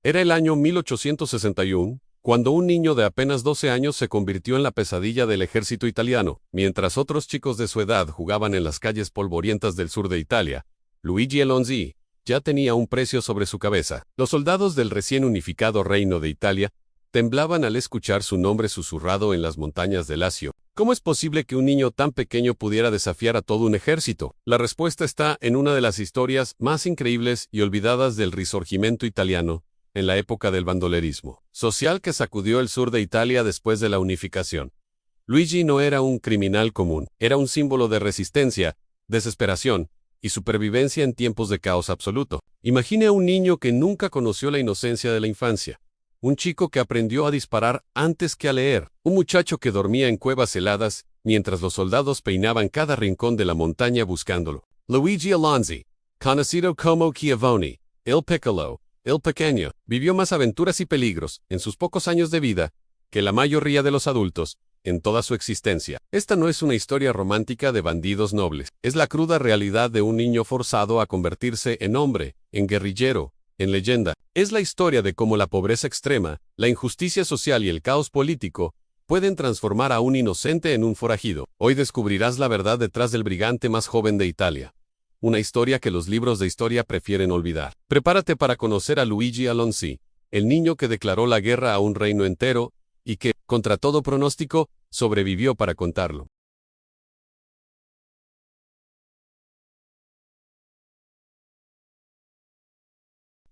Era el año 1861, cuando un niño de apenas 12 años se convirtió en la pesadilla del ejército italiano, mientras otros chicos de su edad jugaban en las calles polvorientas del sur de Italia. Luigi Alonzi ya tenía un precio sobre su cabeza. Los soldados del recién unificado Reino de Italia temblaban al escuchar su nombre susurrado en las montañas de Lacio. ¿Cómo es posible que un niño tan pequeño pudiera desafiar a todo un ejército? La respuesta está en una de las historias más increíbles y olvidadas del Risorgimento italiano, en la época del bandolerismo social que sacudió el sur de Italia después de la unificación. Luigi no era un criminal común, era un símbolo de resistencia, desesperación y supervivencia en tiempos de caos absoluto. Imagine a un niño que nunca conoció la inocencia de la infancia. Un chico que aprendió a disparar antes que a leer. Un muchacho que dormía en cuevas heladas mientras los soldados peinaban cada rincón de la montaña buscándolo. Luigi Alonzi, conocido como Schiavone, Il Piccolo, El Pequeño, vivió más aventuras y peligros en sus pocos años de vida que la mayoría de los adultos en toda su existencia. Esta no es una historia romántica de bandidos nobles. Es la cruda realidad de un niño forzado a convertirse en hombre, en guerrillero, en leyenda. Es la historia de cómo la pobreza extrema, la injusticia social y el caos político pueden transformar a un inocente en un forajido. Hoy descubrirás la verdad detrás del brigante más joven de Italia. Una historia que los libros de historia prefieren olvidar. Prepárate para conocer a Luigi Alonzi, el niño que declaró la guerra a un reino entero y que, contra todo pronóstico, sobrevivió para contarlo.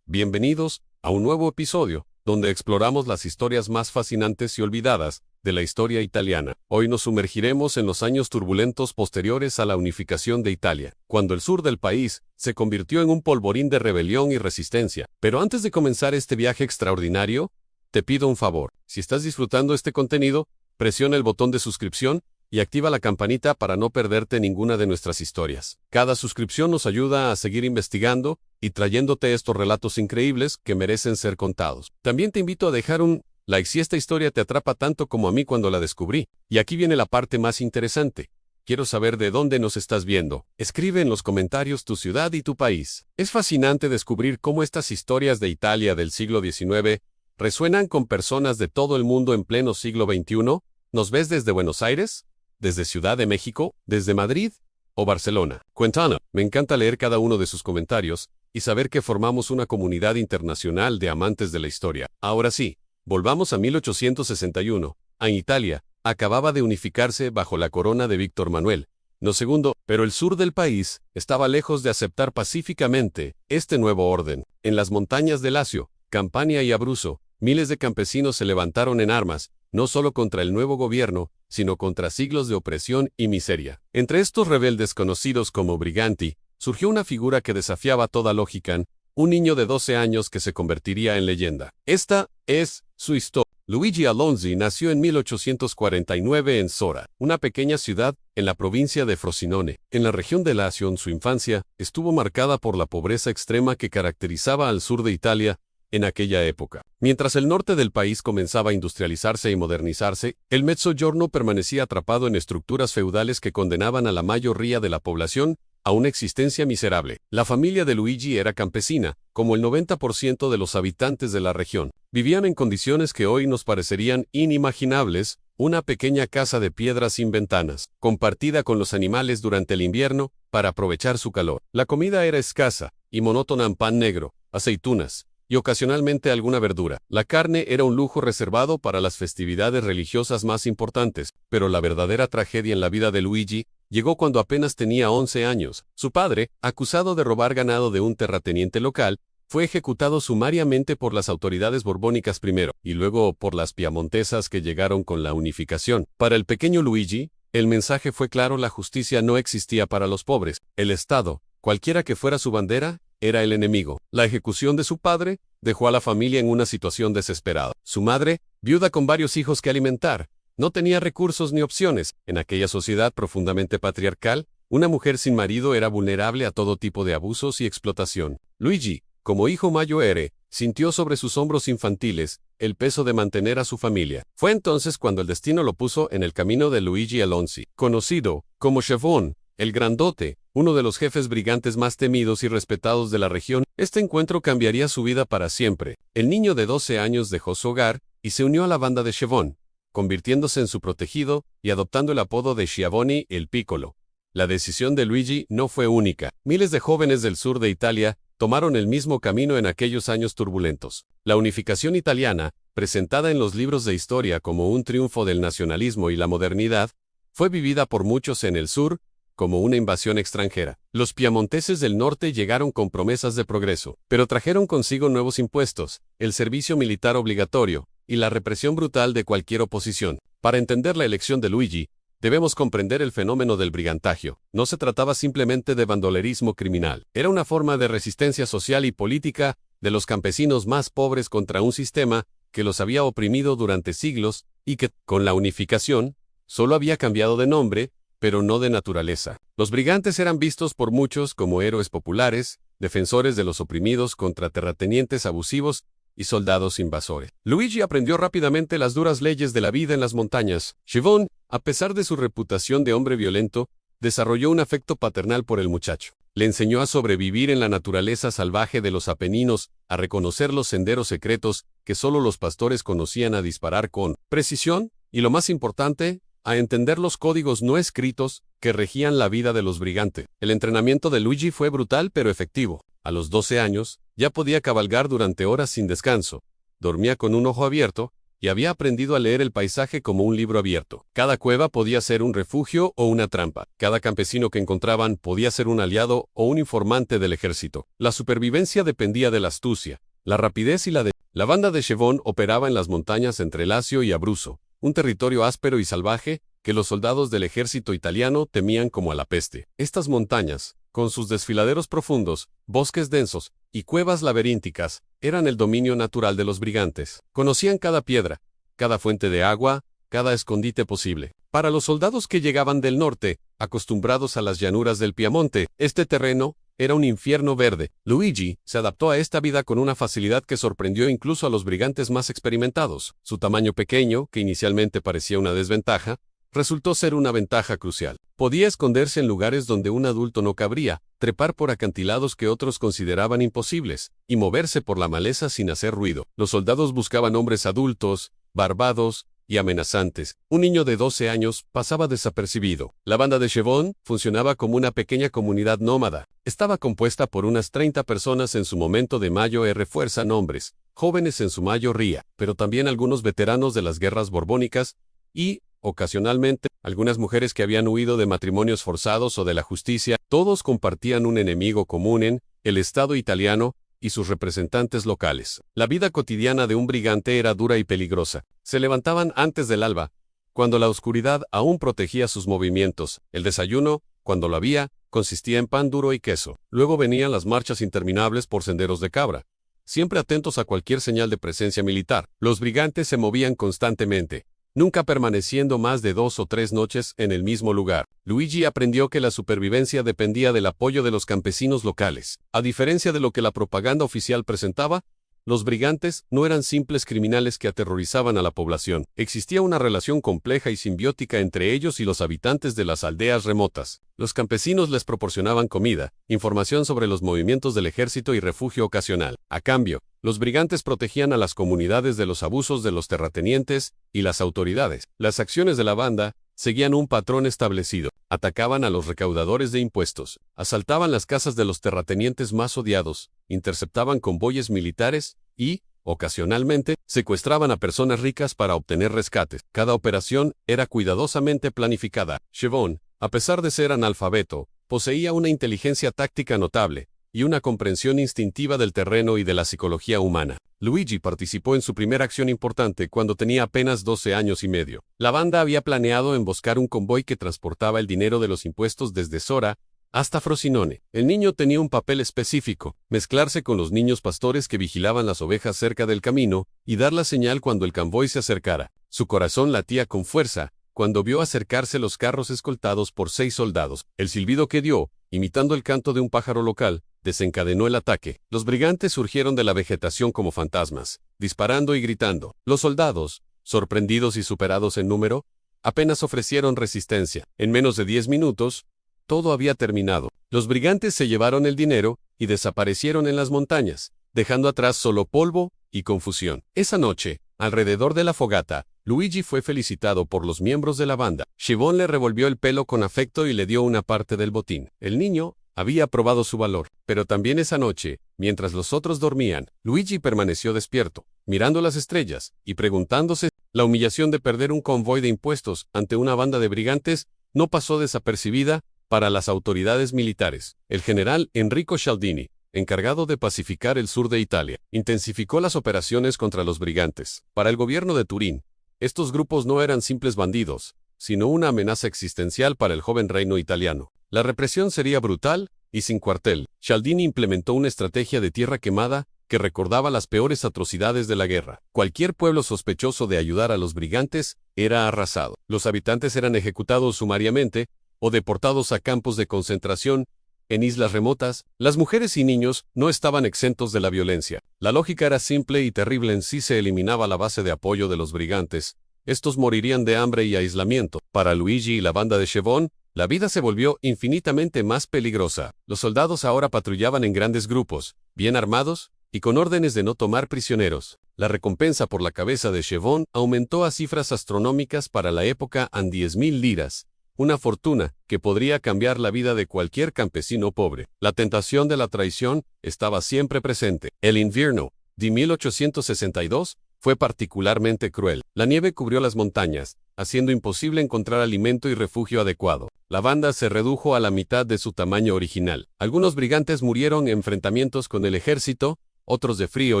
Bienvenidos a un nuevo episodio, donde exploramos las historias más fascinantes y olvidadas de la historia italiana. Hoy nos sumergiremos en los años turbulentos posteriores a la unificación de Italia, cuando el sur del país se convirtió en un polvorín de rebelión y resistencia. Pero antes de comenzar este viaje extraordinario, te pido un favor. Si estás disfrutando este contenido, presiona el botón de suscripción y activa la campanita para no perderte ninguna de nuestras historias. Cada suscripción nos ayuda a seguir investigando y trayéndote estos relatos increíbles que merecen ser contados. También te invito a dejar un like si esta historia te atrapa tanto como a mí cuando la descubrí. Y aquí viene la parte más interesante. Quiero saber de dónde nos estás viendo. Escribe en los comentarios tu ciudad y tu país. Es fascinante descubrir cómo estas historias de Italia del siglo XIX resuenan con personas de todo el mundo en pleno siglo XXI. ¿Nos ves desde Buenos Aires? ¿Desde Ciudad de México? ¿Desde Madrid? ¿O Barcelona? Cuéntanos. Me encanta leer cada uno de sus comentarios y saber que formamos una comunidad internacional de amantes de la historia. Ahora sí, volvamos a 1861. En Italia, acababa de unificarse bajo la corona de Víctor Manuel II, pero el sur del país estaba lejos de aceptar pacíficamente este nuevo orden. En las montañas de Lacio, Campania y Abruzzo, miles de campesinos se levantaron en armas, no solo contra el nuevo gobierno, sino contra siglos de opresión y miseria. Entre estos rebeldes conocidos como briganti, surgió una figura que desafiaba toda lógica, un niño de 12 años que se convertiría en leyenda. Esta es su historia. Luigi Alonzi nació en 1849 en Sora, una pequeña ciudad en la provincia de Frosinone. En la región de Lacio, su infancia estuvo marcada por la pobreza extrema que caracterizaba al sur de Italia en aquella época. Mientras el norte del país comenzaba a industrializarse y modernizarse, el Mezzogiorno permanecía atrapado en estructuras feudales que condenaban a la mayoría de la población a una existencia miserable. La familia de Luigi era campesina, como el 90% de los habitantes de la región. Vivían en condiciones que hoy nos parecerían inimaginables, una pequeña casa de piedra sin ventanas, compartida con los animales durante el invierno para aprovechar su calor. La comida era escasa y monótona en pan negro, aceitunas y ocasionalmente alguna verdura. La carne era un lujo reservado para las festividades religiosas más importantes, pero la verdadera tragedia en la vida de Luigi llegó cuando apenas tenía 11 años. Su padre, acusado de robar ganado de un terrateniente local, fue ejecutado sumariamente por las autoridades borbónicas primero, y luego por las piamontesas que llegaron con la unificación. Para el pequeño Luigi, el mensaje fue claro: la justicia no existía para los pobres. El Estado, cualquiera que fuera su bandera, era el enemigo. La ejecución de su padre dejó a la familia en una situación desesperada. Su madre, viuda con varios hijos que alimentar, no tenía recursos ni opciones. En aquella sociedad profundamente patriarcal, una mujer sin marido era vulnerable a todo tipo de abusos y explotación. Luigi, como hijo mayor, sintió sobre sus hombros infantiles el peso de mantener a su familia. Fue entonces cuando el destino lo puso en el camino de Luigi Alonzi, conocido como Schiavone, el Grandote, uno de los jefes brigantes más temidos y respetados de la región. Este encuentro cambiaría su vida para siempre. El niño de 12 años dejó su hogar y se unió a la banda de Schiavone, convirtiéndose en su protegido y adoptando el apodo de Schiavone el Piccolo. La decisión de Luigi no fue única. Miles de jóvenes del sur de Italia tomaron el mismo camino en aquellos años turbulentos. La unificación italiana, presentada en los libros de historia como un triunfo del nacionalismo y la modernidad, fue vivida por muchos en el sur como una invasión extranjera. Los piamonteses del norte llegaron con promesas de progreso, pero trajeron consigo nuevos impuestos, el servicio militar obligatorio y la represión brutal de cualquier oposición. Para entender la elección de Luigi, debemos comprender el fenómeno del brigantagio. No se trataba simplemente de bandolerismo criminal. Era una forma de resistencia social y política de los campesinos más pobres contra un sistema que los había oprimido durante siglos y que, con la unificación, solo había cambiado de nombre, pero no de naturaleza. Los brigantes eran vistos por muchos como héroes populares, defensores de los oprimidos contra terratenientes abusivos y soldados invasores. Luigi aprendió rápidamente las duras leyes de la vida en las montañas. Schiavone, a pesar de su reputación de hombre violento, desarrolló un afecto paternal por el muchacho. Le enseñó a sobrevivir en la naturaleza salvaje de los Apeninos, a reconocer los senderos secretos que solo los pastores conocían, a disparar con precisión y, lo más importante, a entender los códigos no escritos que regían la vida de los brigantes. El entrenamiento de Luigi fue brutal pero efectivo. A los 12 años, ya podía cabalgar durante horas sin descanso, dormía con un ojo abierto y había aprendido a leer el paisaje como un libro abierto. Cada cueva podía ser un refugio o una trampa. Cada campesino que encontraban podía ser un aliado o un informante del ejército. La supervivencia dependía de la astucia, la rapidez y La banda de Schiavone operaba en las montañas entre Lacio y Abruzzo, un territorio áspero y salvaje que los soldados del ejército italiano temían como a la peste. Estas montañas, con sus desfiladeros profundos, bosques densos y cuevas laberínticas, eran el dominio natural de los brigantes. Conocían cada piedra, cada fuente de agua, cada escondite posible. Para los soldados que llegaban del norte, acostumbrados a las llanuras del Piamonte, este terreno era un infierno verde. Luigi se adaptó a esta vida con una facilidad que sorprendió incluso a los brigantes más experimentados. Su tamaño pequeño, que inicialmente parecía una desventaja, resultó ser una ventaja crucial. Podía esconderse en lugares donde un adulto no cabría, trepar por acantilados que otros consideraban imposibles, y moverse por la maleza sin hacer ruido. Los soldados buscaban hombres adultos, barbados y amenazantes. Un niño de 12 años pasaba desapercibido. La banda de Schiavone funcionaba como una pequeña comunidad nómada. Estaba compuesta por unas 30 personas en su momento de mayor fuerza, hombres, jóvenes en su mayoría, pero también algunos veteranos de las guerras borbónicas y, ocasionalmente, algunas mujeres que habían huido de matrimonios forzados o de la justicia. Todos compartían un enemigo común en el Estado italiano y sus representantes locales. La vida cotidiana de un brigante era dura y peligrosa. Se levantaban antes del alba, cuando la oscuridad aún protegía sus movimientos. El desayuno, cuando lo había, consistía en pan duro y queso. Luego venían las marchas interminables por senderos de cabra, siempre atentos a cualquier señal de presencia militar. Los brigantes se movían constantemente, nunca permaneciendo más de 2 o 3 noches en el mismo lugar. Luigi aprendió que la supervivencia dependía del apoyo de los campesinos locales. A diferencia de lo que la propaganda oficial presentaba, los brigantes no eran simples criminales que aterrorizaban a la población. Existía una relación compleja y simbiótica entre ellos y los habitantes de las aldeas remotas. Los campesinos les proporcionaban comida, información sobre los movimientos del ejército y refugio ocasional. A cambio, los brigantes protegían a las comunidades de los abusos de los terratenientes y las autoridades. Las acciones de la banda seguían un patrón establecido. Atacaban a los recaudadores de impuestos, asaltaban las casas de los terratenientes más odiados, interceptaban convoyes militares y, ocasionalmente, secuestraban a personas ricas para obtener rescates. Cada operación era cuidadosamente planificada. Schiavone, a pesar de ser analfabeto, poseía una inteligencia táctica notable y una comprensión instintiva del terreno y de la psicología humana. Luigi participó en su primera acción importante cuando tenía apenas 12 años y medio. La banda había planeado emboscar un convoy que transportaba el dinero de los impuestos desde Sora hasta Frosinone. El niño tenía un papel específico: mezclarse con los niños pastores que vigilaban las ovejas cerca del camino y dar la señal cuando el convoy se acercara. Su corazón latía con fuerza cuando vio acercarse los carros escoltados por 6 soldados. El silbido que dio, imitando el canto de un pájaro local, desencadenó el ataque. Los brigantes surgieron de la vegetación como fantasmas, disparando y gritando. Los soldados, sorprendidos y superados en número, apenas ofrecieron resistencia. En menos de 10 minutos, Todo había terminado. Los brigantes se llevaron el dinero y desaparecieron en las montañas, dejando atrás solo polvo y confusión. Esa noche, alrededor de la fogata, Luigi fue felicitado por los miembros de la banda. Siobhan le revolvió el pelo con afecto y le dio una parte del botín. El niño había probado su valor, pero también esa noche, mientras los otros dormían, Luigi permaneció despierto, mirando las estrellas y preguntándose. La humillación de perder un convoy de impuestos ante una banda de brigantes no pasó desapercibida para las autoridades militares. El general Enrico Cialdini, encargado de pacificar el sur de Italia, intensificó las operaciones contra los brigantes. Para el gobierno de Turín, estos grupos no eran simples bandidos, sino una amenaza existencial para el joven reino italiano. La represión sería brutal y sin cuartel. Cialdini implementó una estrategia de tierra quemada que recordaba las peores atrocidades de la guerra. Cualquier pueblo sospechoso de ayudar a los brigantes era arrasado. Los habitantes eran ejecutados sumariamente o deportados a campos de concentración en islas remotas. Las mujeres y niños no estaban exentos de la violencia. La lógica era simple y terrible. En sí se eliminaba la base de apoyo de los brigantes. Estos morirían de hambre y aislamiento. Para Luigi y la banda de Siobhan, la vida se volvió infinitamente más peligrosa. Los soldados ahora patrullaban en grandes grupos, bien armados y con órdenes de no tomar prisioneros. La recompensa por la cabeza de Siobhan aumentó a cifras astronómicas para la época a 10.000 liras, una fortuna que podría cambiar la vida de cualquier campesino pobre. La tentación de la traición estaba siempre presente. El invierno de 1862 fue particularmente cruel. La nieve cubrió las montañas, haciendo imposible encontrar alimento y refugio adecuado. La banda se redujo a la mitad de su tamaño original. Algunos brigantes murieron en enfrentamientos con el ejército, otros de frío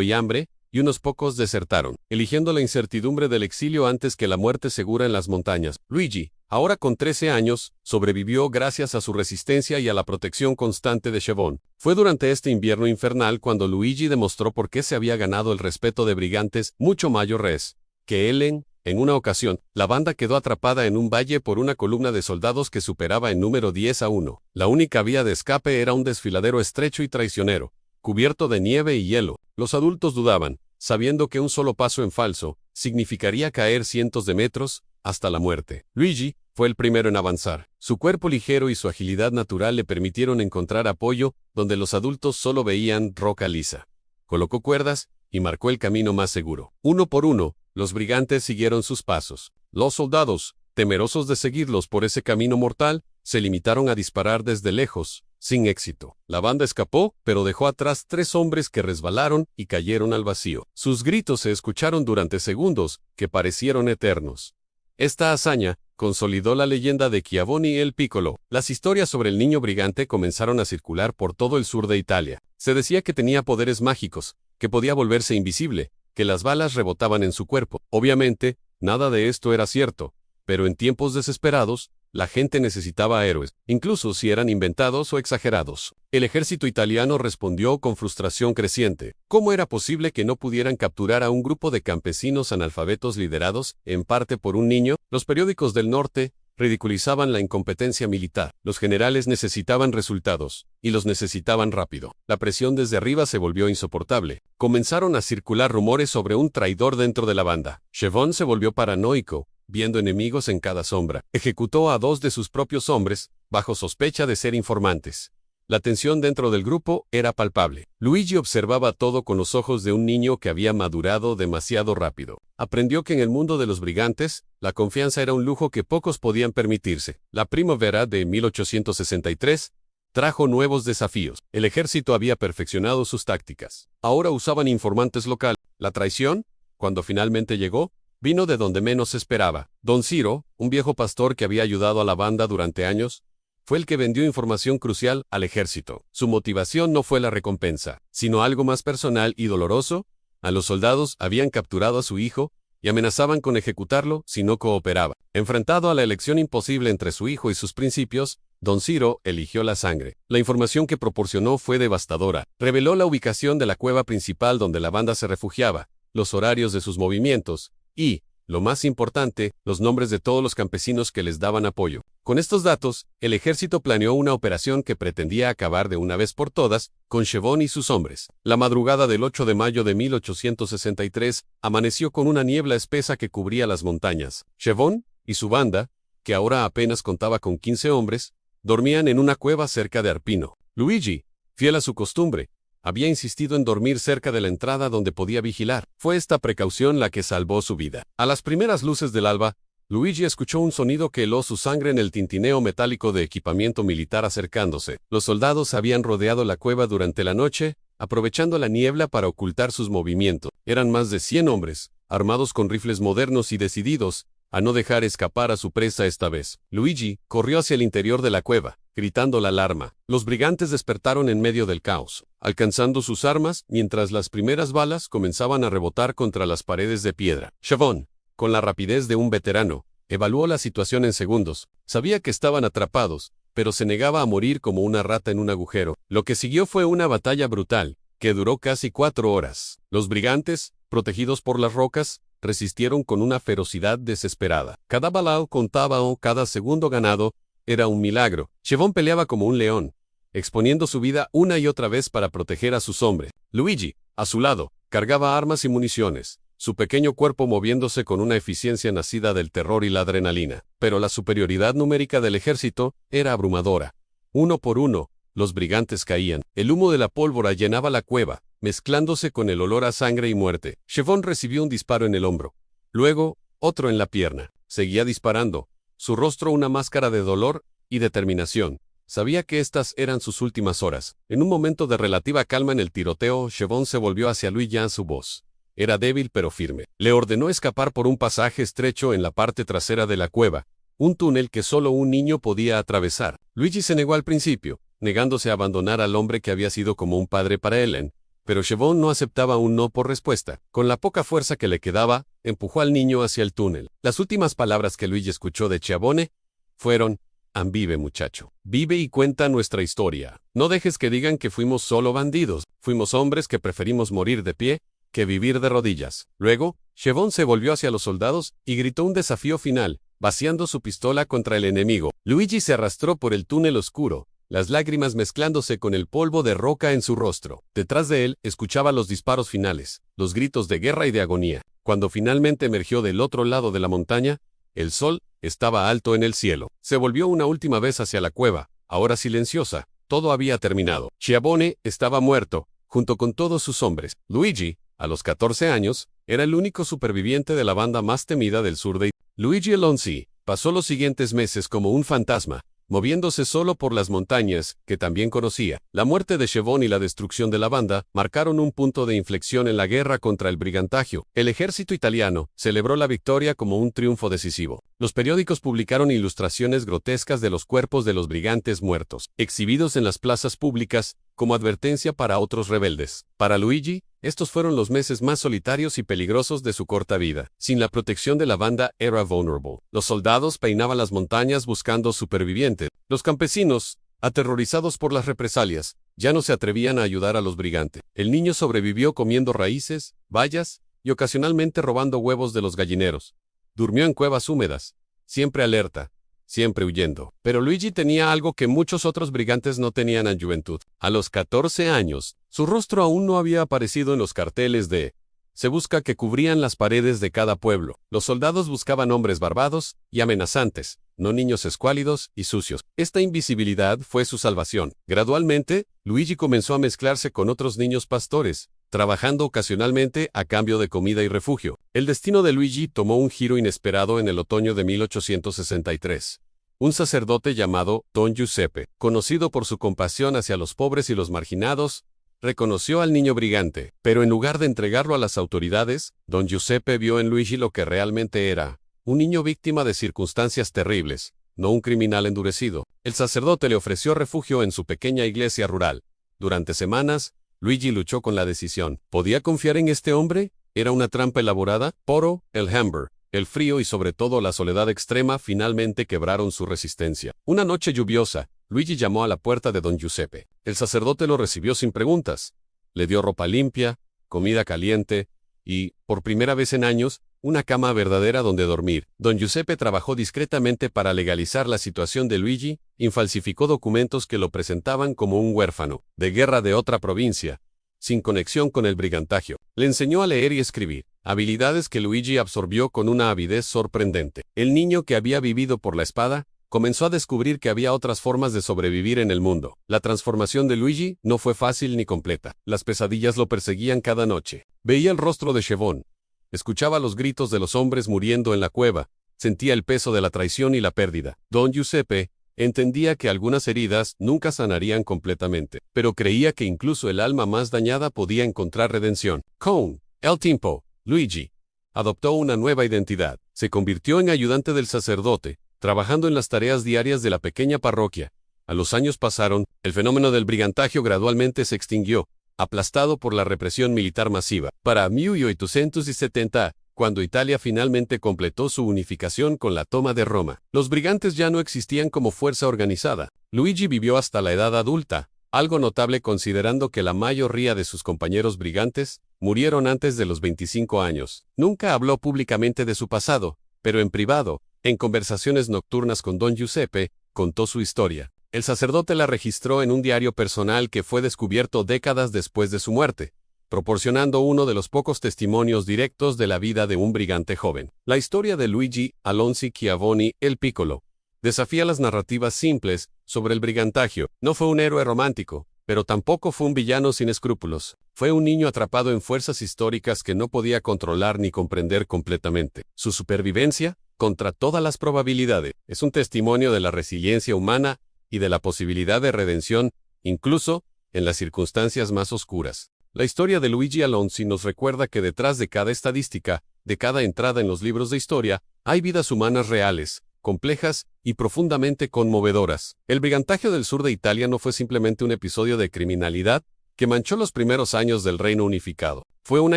y hambre, y unos pocos desertaron, eligiendo la incertidumbre del exilio antes que la muerte segura en las montañas. Luigi, ahora con 13 años, sobrevivió gracias a su resistencia y a la protección constante de Siobhan. Fue durante este invierno infernal cuando Luigi demostró por qué se había ganado el respeto de brigantes mucho mayores que él. En una ocasión, la banda quedó atrapada en un valle por una columna de soldados que superaba en número 10-1. La única vía de escape era un desfiladero estrecho y traicionero, cubierto de nieve y hielo. Los adultos dudaban, sabiendo que un solo paso en falso significaría caer cientos de metros hasta la muerte. Luigi fue el primero en avanzar. Su cuerpo ligero y su agilidad natural le permitieron encontrar apoyo donde los adultos solo veían roca lisa. Colocó cuerdas y marcó el camino más seguro. Uno por uno, los brigantes siguieron sus pasos. Los soldados, temerosos de seguirlos por ese camino mortal, se limitaron a disparar desde lejos, sin éxito. La banda escapó, pero dejó atrás 3 hombres que resbalaron y cayeron al vacío. Sus gritos se escucharon durante segundos, que parecieron eternos. Esta hazaña consolidó la leyenda de Schiavone el Piccolo. Las historias sobre el niño brigante comenzaron a circular por todo el sur de Italia. Se decía que tenía poderes mágicos, que podía volverse invisible, que las balas rebotaban en su cuerpo. Obviamente, nada de esto era cierto, pero en tiempos desesperados, la gente necesitaba héroes, incluso si eran inventados o exagerados. El ejército italiano respondió con frustración creciente. ¿Cómo era posible que no pudieran capturar a un grupo de campesinos analfabetos liderados, en parte por un niño? Los periódicos del norte ridiculizaban la incompetencia militar. Los generales necesitaban resultados, y los necesitaban rápido. La presión desde arriba se volvió insoportable. Comenzaron a circular rumores sobre un traidor dentro de la banda. Siobhan se volvió paranoico, viendo enemigos en cada sombra. Ejecutó a 2 de sus propios hombres, bajo sospecha de ser informantes. La tensión dentro del grupo era palpable. Luigi observaba todo con los ojos de un niño que había madurado demasiado rápido. Aprendió que en el mundo de los brigantes, la confianza era un lujo que pocos podían permitirse. La primavera de 1863 trajo nuevos desafíos. El ejército había perfeccionado sus tácticas. Ahora usaban informantes locales. La traición, cuando finalmente llegó, vino de donde menos se esperaba. Don Ciro, un viejo pastor que había ayudado a la banda durante años, fue el que vendió información crucial al ejército. Su motivación no fue la recompensa, sino algo más personal y doloroso. A los soldados habían capturado a su hijo y amenazaban con ejecutarlo si no cooperaba. Enfrentado a la elección imposible entre su hijo y sus principios, Don Ciro eligió la sangre. La información que proporcionó fue devastadora. Reveló la ubicación de la cueva principal donde la banda se refugiaba, los horarios de sus movimientos y, lo más importante, los nombres de todos los campesinos que les daban apoyo. Con estos datos, el ejército planeó una operación que pretendía acabar de una vez por todas con Siobhan y sus hombres. La madrugada del 8 de mayo de 1863 amaneció con una niebla espesa que cubría las montañas. Siobhan y su banda, que ahora apenas contaba con 15 hombres, Dormían en una cueva cerca de Arpino. Luigi, fiel a su costumbre, había insistido en dormir cerca de la entrada donde podía vigilar. Fue esta precaución la que salvó su vida. A las primeras luces del alba, Luigi escuchó un sonido que heló su sangre en el tintineo metálico de equipamiento militar acercándose. Los soldados habían rodeado la cueva durante la noche, aprovechando la niebla para ocultar sus movimientos. Eran más de 100 hombres, armados con rifles modernos y decididos a no dejar escapar a su presa esta vez. Luigi corrió hacia el interior de la cueva, gritando la alarma. Los brigantes despertaron en medio del caos, alcanzando sus armas mientras las primeras balas comenzaban a rebotar contra las paredes de piedra. Chavon, con la rapidez de un veterano, evaluó la situación en segundos. Sabía que estaban atrapados, pero se negaba a morir como una rata en un agujero. Lo que siguió fue una batalla brutal, que duró casi 4 horas. Los brigantes, protegidos por las rocas, resistieron con una ferocidad desesperada. Cada bala contaba o cada segundo ganado era un milagro. Chavon peleaba como un león, exponiendo su vida una y otra vez para proteger a sus hombres. Luigi, a su lado, cargaba armas y municiones, su pequeño cuerpo moviéndose con una eficiencia nacida del terror y la adrenalina. Pero la superioridad numérica del ejército era abrumadora. Uno por uno, los brigantes caían. El humo de la pólvora llenaba la cueva, mezclándose con el olor a sangre y muerte. Chavon recibió un disparo en el hombro. Luego, otro en la pierna. Seguía disparando, su rostro una máscara de dolor y determinación. Sabía que estas eran sus últimas horas. En un momento de relativa calma en el tiroteo, Chavon se volvió hacia Luigi en su voz. Era débil pero firme. Le ordenó escapar por un pasaje estrecho en la parte trasera de la cueva, un túnel que solo un niño podía atravesar. Luigi se negó al principio, negándose a abandonar al hombre que había sido como un padre para Ellen, pero Chavon no aceptaba un no por respuesta. Con la poca fuerza que le quedaba, empujó al niño hacia el túnel. Las últimas palabras que Luigi escuchó de Chavone fueron: «Vive, muchacho. Vive y cuenta nuestra historia. No dejes que digan que fuimos solo bandidos. Fuimos hombres que preferimos morir de pie que vivir de rodillas». Luego, Chavon se volvió hacia los soldados y gritó un desafío final, vaciando su pistola contra el enemigo. Luigi se arrastró por el túnel oscuro, las lágrimas mezclándose con el polvo de roca en su rostro. Detrás de él, escuchaba los disparos finales, los gritos de guerra y de agonía. Cuando finalmente emergió del otro lado de la montaña, el sol estaba alto en el cielo. Se volvió una última vez hacia la cueva, ahora silenciosa. Todo había terminado. Chavone estaba muerto, junto con todos sus hombres. Luigi, a los 14 años, era el único superviviente de la banda más temida del sur de Italia. Luigi Alonsi pasó los siguientes meses como un fantasma, moviéndose solo por las montañas, que también conocía. La muerte de Chavon y la destrucción de la banda marcaron un punto de inflexión en la guerra contra el brigantaggio. El ejército italiano celebró la victoria como un triunfo decisivo. Los periódicos publicaron ilustraciones grotescas de los cuerpos de los brigantes muertos, exhibidos en las plazas públicas, como advertencia para otros rebeldes. Para Luigi, estos fueron los meses más solitarios y peligrosos de su corta vida. Sin la protección de la banda, era vulnerable. Los soldados peinaban las montañas buscando supervivientes. Los campesinos, aterrorizados por las represalias, ya no se atrevían a ayudar a los brigantes. El niño sobrevivió comiendo raíces, bayas y ocasionalmente robando huevos de los gallineros. Durmió en cuevas húmedas, siempre alerta, siempre huyendo. Pero Luigi tenía algo que muchos otros brigantes no tenían en juventud. A los 14 años, su rostro aún no había aparecido en los carteles de «Se busca» que cubrían las paredes de cada pueblo. Los soldados buscaban hombres barbados y amenazantes, no niños escuálidos y sucios. Esta invisibilidad fue su salvación. Gradualmente, Luigi comenzó a mezclarse con otros niños pastores, trabajando ocasionalmente a cambio de comida y refugio. El destino de Luigi tomó un giro inesperado en el otoño de 1863. Un sacerdote llamado Don Giuseppe, conocido por su compasión hacia los pobres y los marginados, reconoció al niño brigante, pero en lugar de entregarlo a las autoridades, Don Giuseppe vio en Luigi lo que realmente era: un niño víctima de circunstancias terribles, no un criminal endurecido. El sacerdote le ofreció refugio en su pequeña iglesia rural. Durante semanas, Luigi luchó con la decisión. ¿Podía confiar en este hombre? ¿Era una trampa elaborada? Poro, el hambre, el frío y sobre todo la soledad extrema finalmente quebraron su resistencia. Una noche lluviosa, Luigi llamó a la puerta de Don Giuseppe. El sacerdote lo recibió sin preguntas. Le dio ropa limpia, comida caliente y, por primera vez en años, una cama verdadera donde dormir. Don Giuseppe trabajó discretamente para legalizar la situación de Luigi y falsificó documentos que lo presentaban como un huérfano de guerra de otra provincia, sin conexión con el brigantaggio. Le enseñó a leer y escribir, habilidades que Luigi absorbió con una avidez sorprendente. El niño que había vivido por la espada comenzó a descubrir que había otras formas de sobrevivir en el mundo. La transformación de Luigi no fue fácil ni completa. Las pesadillas lo perseguían cada noche. Veía el rostro de Chevon, escuchaba los gritos de los hombres muriendo en la cueva, sentía el peso de la traición y la pérdida. Don Giuseppe entendía que algunas heridas nunca sanarían completamente, pero creía que incluso el alma más dañada podía encontrar redención. Con el tiempo, Luigi adoptó una nueva identidad. Se convirtió en ayudante del sacerdote, trabajando en las tareas diarias de la pequeña parroquia. A los años pasaron, el fenómeno del brigantaggio gradualmente se extinguió, aplastado por la represión militar masiva. Para 1870, cuando Italia finalmente completó su unificación con la toma de Roma, los brigantes ya no existían como fuerza organizada. Luigi vivió hasta la edad adulta, algo notable considerando que la mayoría de sus compañeros brigantes murieron antes de los 25 años. Nunca habló públicamente de su pasado, pero en privado, en conversaciones nocturnas con Don Giuseppe, contó su historia. El sacerdote la registró en un diario personal que fue descubierto décadas después de su muerte, proporcionando uno de los pocos testimonios directos de la vida de un brigante joven. La historia de Luigi Alonso Schiavoni el Piccolo desafía las narrativas simples sobre el brigantaggio. No fue un héroe romántico, pero tampoco fue un villano sin escrúpulos. Fue un niño atrapado en fuerzas históricas que no podía controlar ni comprender completamente. Su supervivencia, contra todas las probabilidades, es un testimonio de la resiliencia humana y de la posibilidad de redención, incluso en las circunstancias más oscuras. La historia de Luigi Alonso nos recuerda que detrás de cada estadística, de cada entrada en los libros de historia, hay vidas humanas reales, complejas y profundamente conmovedoras. El brigantaggio del sur de Italia no fue simplemente un episodio de criminalidad que manchó los primeros años del Reino Unificado. Fue una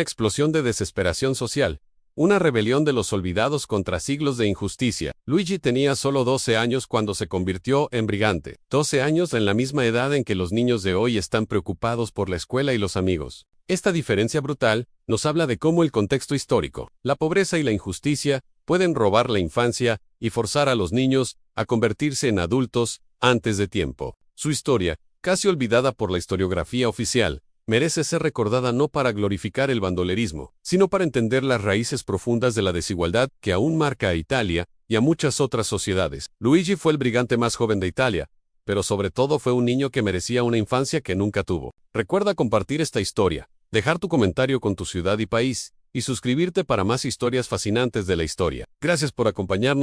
explosión de desesperación social, una rebelión de los olvidados contra siglos de injusticia. Luigi tenía solo 12 años cuando se convirtió en brigante. 12 años en la misma edad en que los niños de hoy están preocupados por la escuela y los amigos. Esta diferencia brutal nos habla de cómo el contexto histórico, la pobreza y la injusticia pueden robar la infancia y forzar a los niños a convertirse en adultos antes de tiempo. Su historia, casi olvidada por la historiografía oficial, merece ser recordada no para glorificar el bandolerismo, sino para entender las raíces profundas de la desigualdad que aún marca a Italia y a muchas otras sociedades. Luigi fue el brigante más joven de Italia, pero sobre todo fue un niño que merecía una infancia que nunca tuvo. Recuerda compartir esta historia, dejar tu comentario con tu ciudad y país, y suscribirte para más historias fascinantes de la historia. Gracias por acompañarnos.